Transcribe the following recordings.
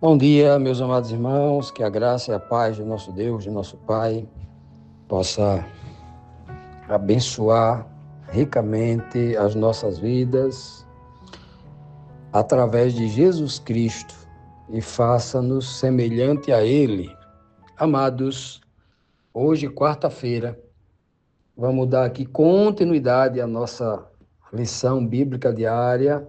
Bom dia, meus amados irmãos, que a graça e a paz de nosso Deus, de nosso Pai, possa abençoar ricamente as nossas vidas através de Jesus Cristo e faça-nos semelhante a Ele. Amados, hoje, quarta-feira, vamos dar aqui continuidade à nossa lição bíblica diária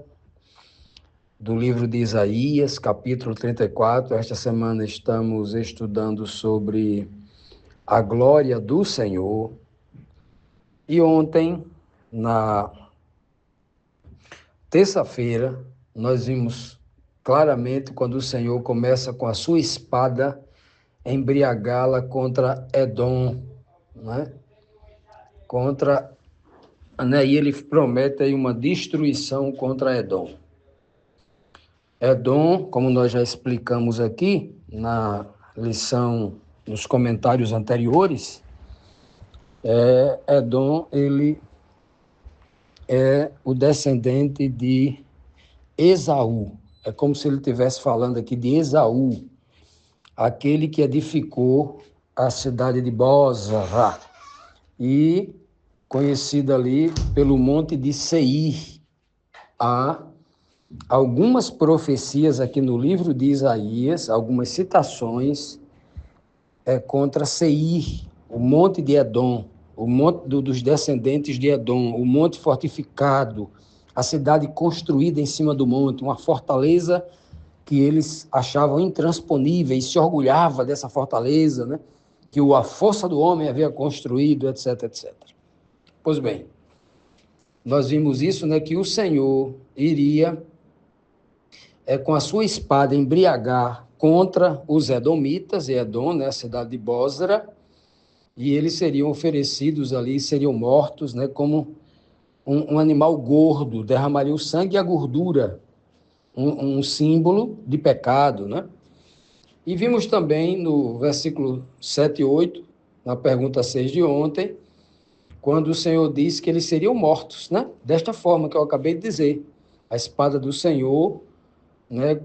do livro de Isaías, capítulo 34. Esta semana estamos estudando sobre a glória do Senhor. E ontem, na terça-feira, nós vimos claramente quando o Senhor começa com a sua espada embriagá-la contra Edom, né? E ele promete aí uma destruição contra Edom. Edom, como nós já explicamos aqui na lição, nos comentários anteriores, Edom, ele é o descendente de Esaú. É como se ele estivesse falando aqui de Esaú, aquele que edificou a cidade de Bozra, e conhecida ali pelo monte de Seir. Há algumas profecias aqui no livro de Isaías, algumas citações contra Seir, o monte de Edom, o monte dos descendentes de Edom, o monte fortificado, a cidade construída em cima do monte, uma fortaleza que eles achavam intransponível e se orgulhava dessa fortaleza, né? Que a força do homem havia construído, etc, etc. Pois bem, nós vimos isso, né? Que o Senhor iria com a sua espada embriagar contra os edomitas, e Edom, né? A cidade de Bozra, e eles seriam oferecidos ali, seriam mortos, né? Como um animal gordo, derramaria o sangue e a gordura, um símbolo de pecado, né? E vimos também no versículo 7 e 8, na pergunta 6 de ontem, quando o Senhor disse que eles seriam mortos, né? Desta forma que eu acabei de dizer, a espada do Senhor, né?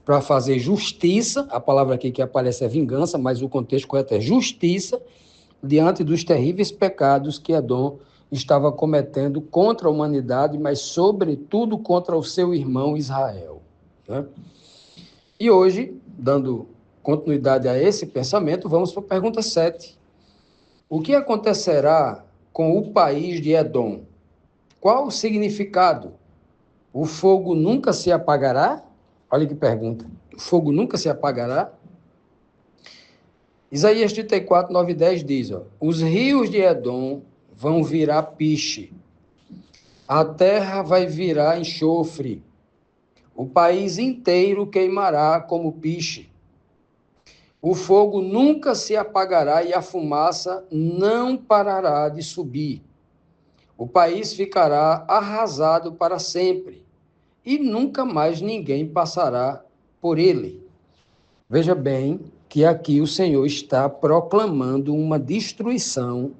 Para fazer justiça, a palavra aqui que aparece é vingança, mas o contexto correto é justiça, diante dos terríveis pecados que Edom estava cometendo contra a humanidade, mas sobretudo contra o seu irmão Israel, né? E hoje, dando continuidade a esse pensamento, vamos para a pergunta 7. O que acontecerá com o país de Edom? Qual o significado? O fogo nunca se apagará? Olha que pergunta. O fogo nunca se apagará? Isaías 34, 9 e 10 diz, os rios de Edom vão virar piche, a terra vai virar enxofre, o país inteiro queimará como piche. O fogo nunca se apagará e a fumaça não parará de subir. O país ficará arrasado para sempre e nunca mais ninguém passará por ele. Veja bem que aqui o Senhor está proclamando uma destruição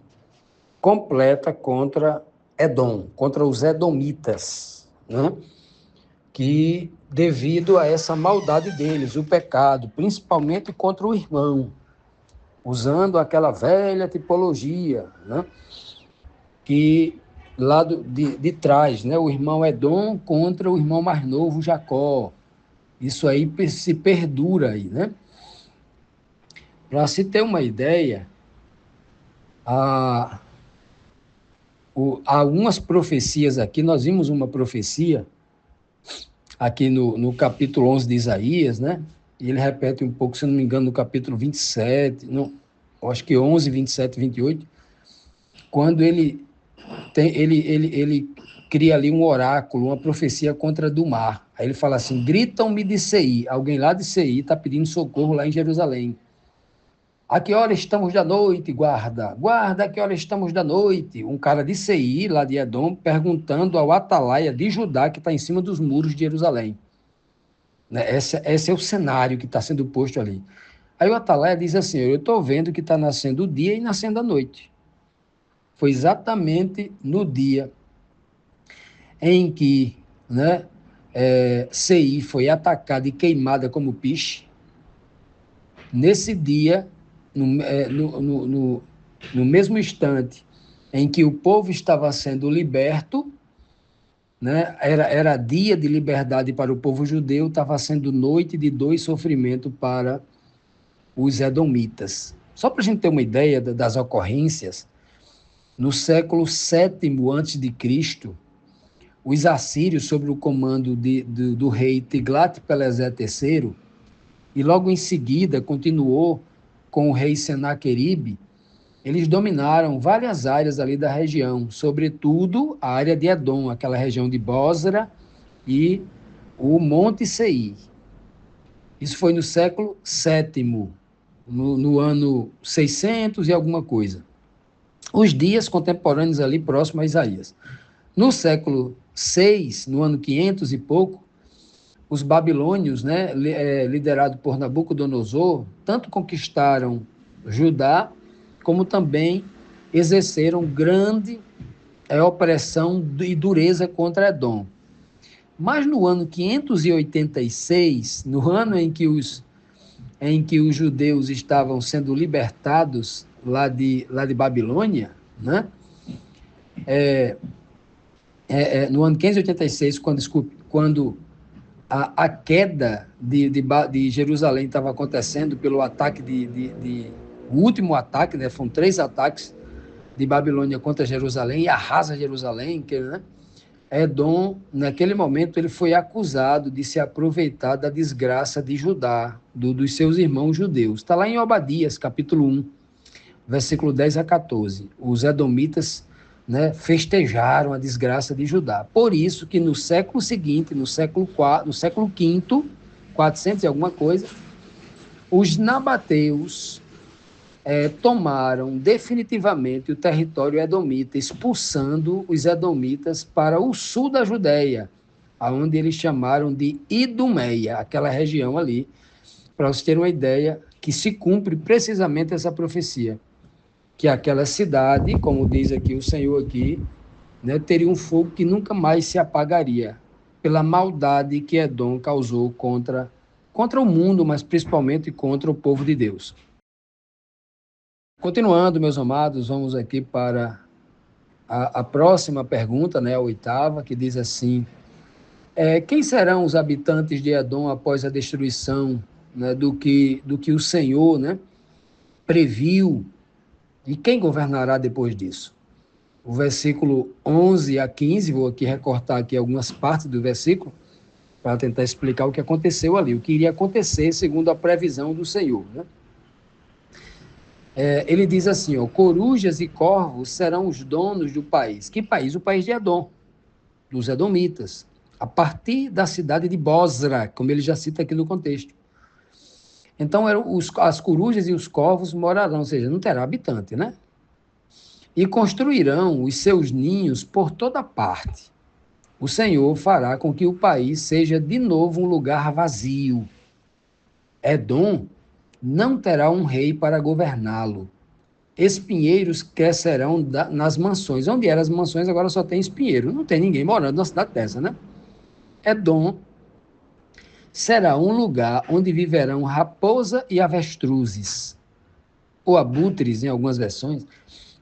completa contra Edom, contra os edomitas, né? Que devido a essa maldade deles, o pecado, principalmente contra o irmão, usando aquela velha tipologia, né? Que lá de trás, né? O irmão Edom contra o irmão mais novo, Jacó. Isso aí se perdura aí, né? Para se ter uma ideia, há algumas profecias aqui, nós vimos uma profecia aqui no capítulo 11 de Isaías, né? E ele repete um pouco, se não me engano, no capítulo 27, não, acho que 11, 27, 28, quando ele cria ali um oráculo, uma profecia contra Dumar. Aí ele fala assim, gritam-me de Seir, alguém lá de Seir está pedindo socorro lá em Jerusalém. A que hora estamos da noite, guarda? Guarda, a que hora estamos da noite? Um cara de Seir, lá de Edom, perguntando ao atalaia de Judá, que está em cima dos muros de Jerusalém. Esse é o cenário que está sendo posto ali. Aí o atalaia diz assim, eu estou vendo que está nascendo o dia e nascendo a noite. Foi exatamente no dia em que, né, Seir foi atacada e queimada como piche. Nesse dia, no mesmo instante em que o povo estava sendo liberto, né, era dia de liberdade para o povo judeu, estava sendo noite de dor e sofrimento para os edomitas. Só para a gente ter uma ideia das ocorrências, no século VII a.C., os assírios, sob o comando do rei Tiglat-Pileser III, e logo em seguida continuou com o rei Senaqueribe, eles dominaram várias áreas ali da região, sobretudo a área de Edom, aquela região de Bósra e o Monte Seir. Isso foi no século VII, no ano 600 e alguma coisa. Os dias contemporâneos ali próximo a Isaías. No século VI, no ano 500 e pouco, os babilônios, né, liderados por Nabucodonosor, tanto conquistaram Judá, como também exerceram grande opressão e dureza contra Edom. Mas no ano 586, no ano em que os judeus estavam sendo libertados lá de Babilônia, né? No ano 586, quando a queda de Jerusalém estava acontecendo pelo ataque o último ataque, né? Foram 3 ataques de Babilônia contra Jerusalém e arrasa Jerusalém, né? Edom, naquele momento, ele foi acusado de se aproveitar da desgraça de Judá, dos seus irmãos judeus. Está lá em Obadias, capítulo 1, versículo 10 a 14. Os edomitas, né, festejaram a desgraça de Judá. Por isso que no século seguinte, no século V, 400 e alguma coisa, os nabateus tomaram definitivamente o território edomita, expulsando os edomitas para o sul da Judéia, aonde eles chamaram de Idumeia, aquela região ali, para vocês terem uma ideia que se cumpre precisamente essa profecia, que aquela cidade, como diz aqui o Senhor aqui, né, teria um fogo que nunca mais se apagaria, pela maldade que Edom causou contra o mundo, mas principalmente contra o povo de Deus. Continuando, meus amados, vamos aqui para a próxima pergunta, né, a 8ª, que diz assim: quem serão os habitantes de Edom após a destruição, né, do que o Senhor, né, previu, e quem governará depois disso? O versículo 11 a 15, vou aqui recortar aqui algumas partes do versículo, para tentar explicar o que aconteceu ali, o que iria acontecer segundo a previsão do Senhor, né? Ele diz assim, corujas e corvos serão os donos do país. Que país? O país de Edom, dos edomitas, a partir da cidade de Bósra, como ele já cita aqui no contexto. Então, as corujas e os corvos morarão, ou seja, não terá habitante, né? E construirão os seus ninhos por toda parte. O Senhor fará com que o país seja de novo um lugar vazio. Edom não terá um rei para governá-lo. Espinheiros crescerão nas mansões. Onde eram as mansões, agora só tem espinheiro. Não tem ninguém morando na cidade dessa, né? Edom será um lugar onde viverão raposa e avestruzes, ou abutres, em algumas versões.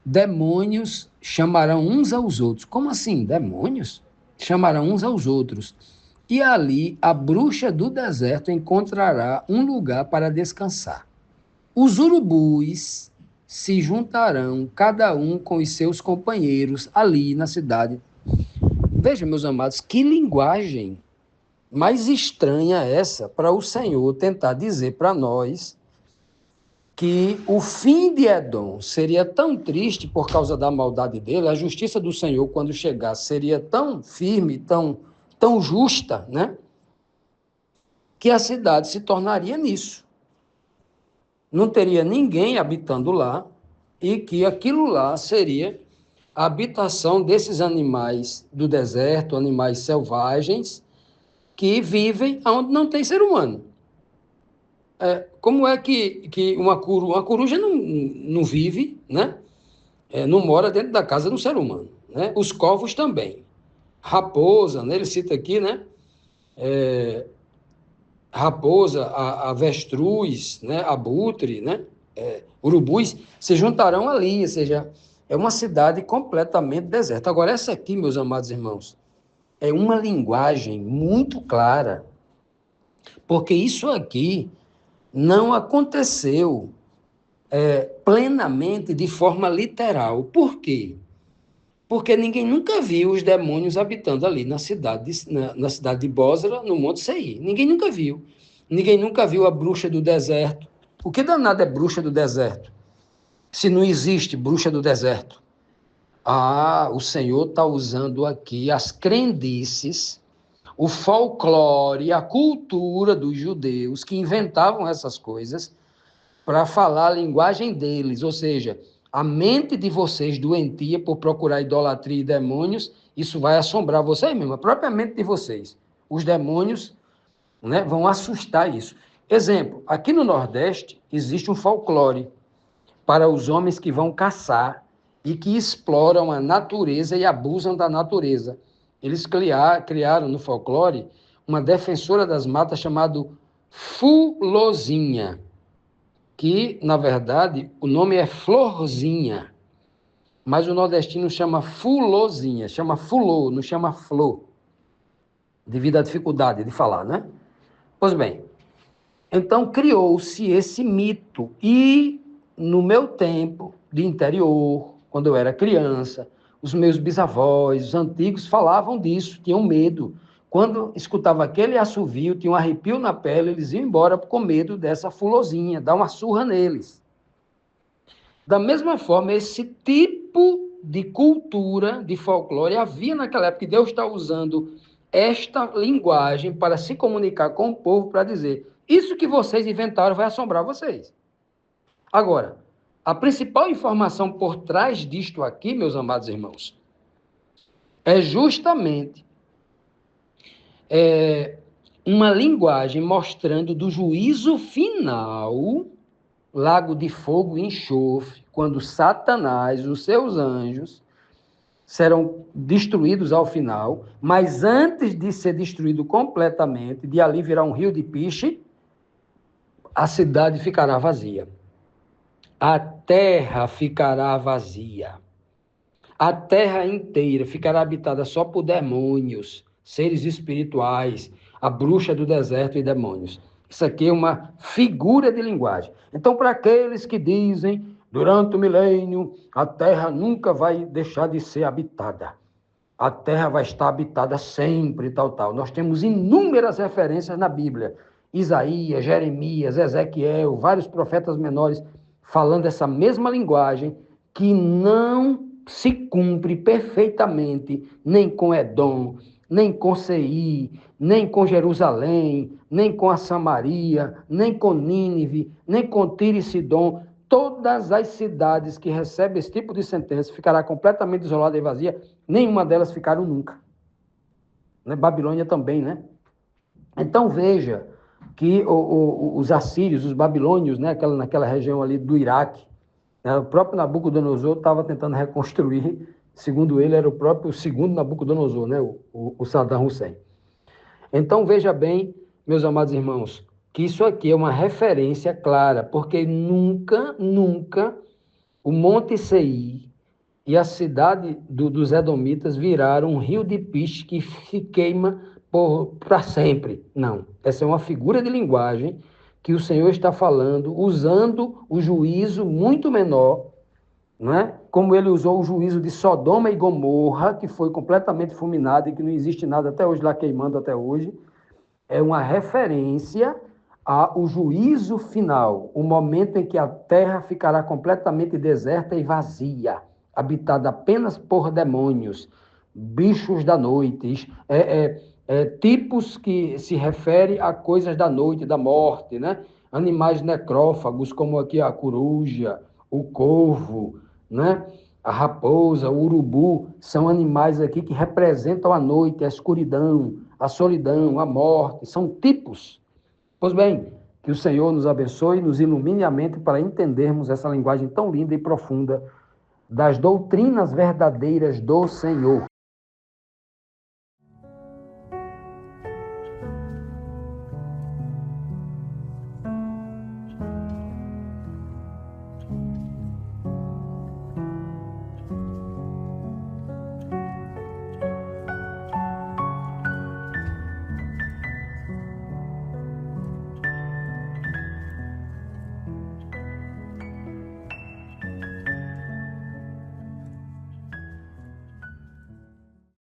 Demônios chamarão uns aos outros. Como assim, demônios? Chamarão uns aos outros. E ali a bruxa do deserto encontrará um lugar para descansar. Os urubus se juntarão, cada um com os seus companheiros, ali na cidade. Vejam, meus amados, que linguagem mais estranha essa para o Senhor tentar dizer para nós que o fim de Edom seria tão triste por causa da maldade dele, a justiça do Senhor, quando chegar, seria tão firme, tão justa, né? Que a cidade se tornaria nisso. Não teria ninguém habitando lá e que aquilo lá seria a habitação desses animais do deserto, animais selvagens, que vivem onde não tem ser humano. Como é que uma coruja não vive, né? Não mora dentro da casa do ser humano, né? Os corvos também. Raposa, né? Ele cita aqui, né? raposa, avestruz, né, abutre, né, urubus, se juntarão ali, ou seja, é uma cidade completamente deserta. Agora, essa aqui, meus amados irmãos, é uma linguagem muito clara, porque isso aqui não aconteceu plenamente de forma literal. Por quê? Porque ninguém nunca viu os demônios habitando ali na cidade de Bósra, no Monte Seir. Ninguém nunca viu. Ninguém nunca viu a bruxa do deserto. O que danado é bruxa do deserto? Se não existe bruxa do deserto. Ah, o Senhor está usando aqui as crendices, o folclore, a cultura dos judeus que inventavam essas coisas para falar a linguagem deles, ou seja, a mente de vocês doentia por procurar idolatria e demônios, isso vai assombrar vocês mesmos, a própria mente de vocês. Os demônios, né, vão assustar isso. Exemplo, aqui no Nordeste existe um folclore para os homens que vão caçar e que exploram a natureza e abusam da natureza. Eles criaram no folclore uma defensora das matas chamada Fulozinha, que, na verdade, o nome é Florzinha, mas o nordestino chama Fulozinha, chama Fulô, não chama Flor, devido à dificuldade de falar, né? Pois bem, então criou-se esse mito, e no meu tempo de interior, quando eu era criança, os meus bisavós, os antigos, falavam disso, tinham medo. Quando escutava aquele assovio, tinha um arrepio na pele, eles iam embora com medo dessa fulozinha, dar uma surra neles. Da mesma forma, esse tipo de cultura, de folclore, havia naquela época, que Deus está usando esta linguagem para se comunicar com o povo, para dizer, isso que vocês inventaram vai assombrar vocês. Agora, a principal informação por trás disto aqui, meus amados irmãos, é justamente uma linguagem mostrando do juízo final, lago de fogo e enxofre, quando Satanás, os seus anjos, serão destruídos ao final, mas antes de ser destruído completamente, de ali virá um rio de piche, a cidade ficará vazia. A terra ficará vazia. A terra inteira ficará habitada só por demônios, seres espirituais, a bruxa do deserto e demônios. Isso aqui é uma figura de linguagem. Então, para aqueles que dizem, durante o milênio, a terra nunca vai deixar de ser habitada. A terra vai estar habitada sempre, tal. Nós temos inúmeras referências na Bíblia. Isaías, Jeremias, Ezequiel, vários profetas menores falando essa mesma linguagem que não se cumpre perfeitamente nem com Edom, nem com Seir, nem com Jerusalém, nem com a Samaria, nem com Nínive, nem com Tiro e Sidom. Todas as cidades que recebem esse tipo de sentença ficará completamente isolada e vazia, nenhuma delas ficaram nunca. Né? Babilônia também, né? Então veja que os assírios, os babilônios, né, naquela região ali do Iraque, né, o próprio Nabucodonosor estava tentando reconstruir, segundo ele, era o próprio segundo Nabucodonosor, né, o Saddam Hussein. Então veja bem, meus amados irmãos, que isso aqui é uma referência clara, porque nunca o Monte Seir e a cidade dos Edomitas viraram um rio de piche que se queima para sempre. Não, essa é uma figura de linguagem que o Senhor está falando, usando o juízo muito menor, né? Como ele usou o juízo de Sodoma e Gomorra, que foi completamente fulminado e que não existe nada até hoje lá queimando até hoje. É uma referência ao juízo final, o momento em que a terra ficará completamente deserta e vazia, habitada apenas por demônios, bichos da noite, tipos que se referem a coisas da noite, da morte, né? Animais necrófagos, como aqui a coruja, o corvo, né? A raposa, o urubu, são animais aqui que representam a noite, a escuridão, a solidão, a morte, são tipos. Pois bem, que o Senhor nos abençoe, nos ilumine a mente para entendermos essa linguagem tão linda e profunda das doutrinas verdadeiras do Senhor.